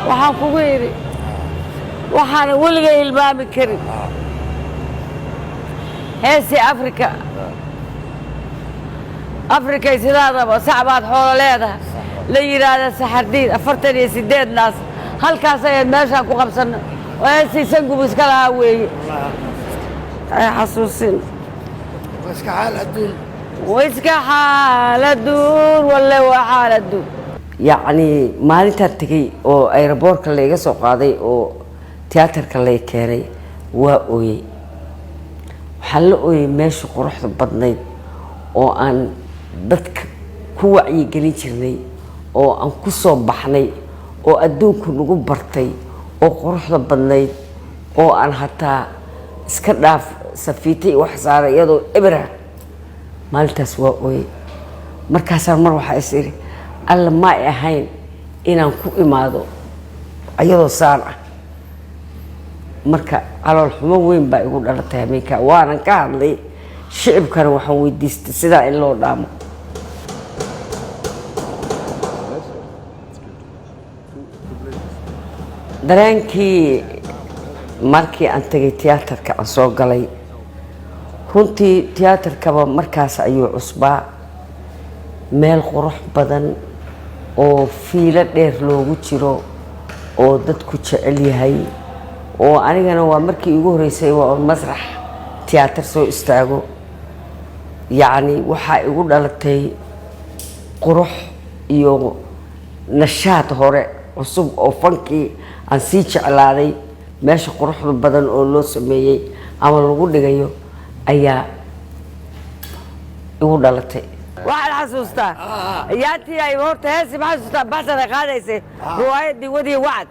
waxaan kugu yiri waxaan weliga ilmaami karin heesi afrika sidaadaba sacbaad xoolo leedahay la yiraahdo saxardiid 48 naas halkaas ay meesha ku qabsan oo heesiisan gubis kala weeye ay xasuusin وإسكا حالدون ولا وحالدون يعني ما نترتقي أو أيربور كله يجسوا قاضي أو تياتر كله يكري وأوي حلقوي ماشي قروح بدني أو أن دتك كوعي جليتني أو أن كسب بحني أو أدوك نجوب برتي أو قروح بدني أو أن حتى سكداف سفيتي وحصار يدو إبرة مالتاس waa ooy markaas mar waxa isiri alla ma ahayn inaan ku imaado ayadoo saan ah marka calool xumo weyn baa igu dhalatay meeka waanan ka hadlay shicibkana waxaan weydiistay sida in loo dhaamo dareenkii markii aan tagay tiyaatarka aan soo galay runtii tiyaatarkaba markaas ayuu cusbaa meel qurux badan oo fiilo dheer loogu jiro oo dadku jecel yahay oo anigana waa markii ugu horeysay waa masrax tiyaatar soo istaago yacni waxaa igu dhalatay qurux iyo nashaad hore cusub oo fankii aan sii jeclaaday meesha quruxda badan oo loo sameeyey ama lagu dhigayo ayaa igu dhalatay waxaan xasuustaa yaatii ay horta heesi ma xasuustaa baxsada qaadaysay riwaayadii wadii wacad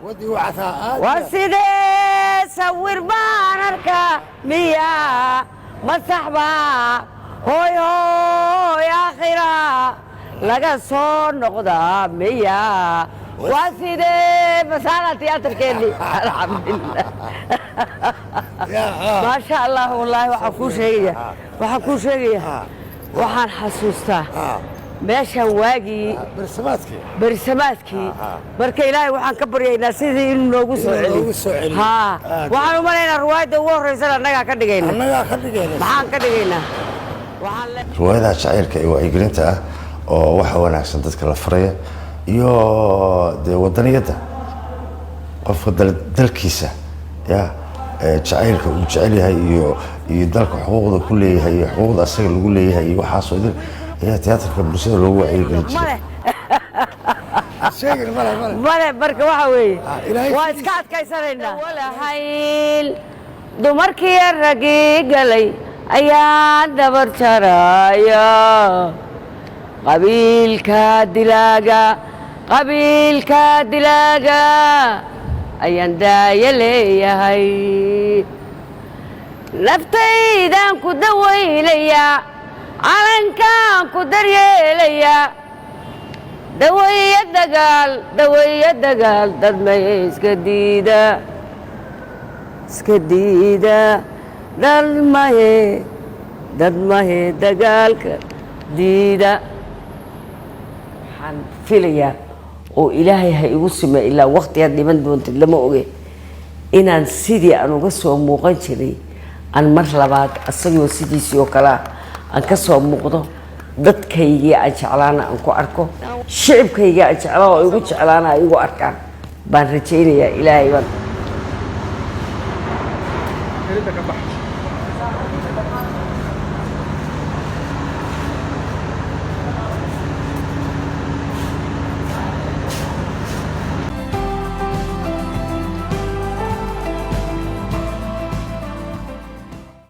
waa sidee sawir baan arkaa miya masaxbaa hooy hooy aakhira laga soo noqdaa miya waa sidee masaala tiyaatarkeennii alxamdulilah ما شاء الله والله وحكون شيء وحن حسوسته ماشي واجي برسماتكي بركي إلهي وحن كبر يا ناسيدي إنه نوجس ها وحن مرينا رواية وور رسالة نجا كدجينا محن كدجينا رواية شاعر كي وعيقرنتها وحنا عشان تذكر الفرية يو ده وطنية ده قف دلكيسة يا jacaylka uu jecel yahay iyo dalka xuquuqda ku leeyahay iyo xuquuqda asaga lagu leeyahay iyo waxa soo dir ayaa tiyaatarka bulshada loogu wacyigelin jiray sheegin male barka waxa weeye waa iska adkaysanayna wala hayl dumarkii ragii galay ayaa dabar jaraya qabiilka dilaaga ayaan daaya leeyahay naftaydan ku dawaynayaa calankaan ku daryeelayaa daweeye dagaal dad may iska diida dad mahe dagaalka diida waxaan filayaa oo ilaahay ha igu sima ilaa waqtiga dhiman doontid lama oge inaan sidii aan uga soo muuqan jiray aan mar labaad asagoo sidiisii oo kale aan ka soo muuqdo dadkaygii aan jeclaana aan ku arko shicibkaygii aan jeclaa oo igu jeclaana ay igu arkaan baan rajaynayaa ilaahay baan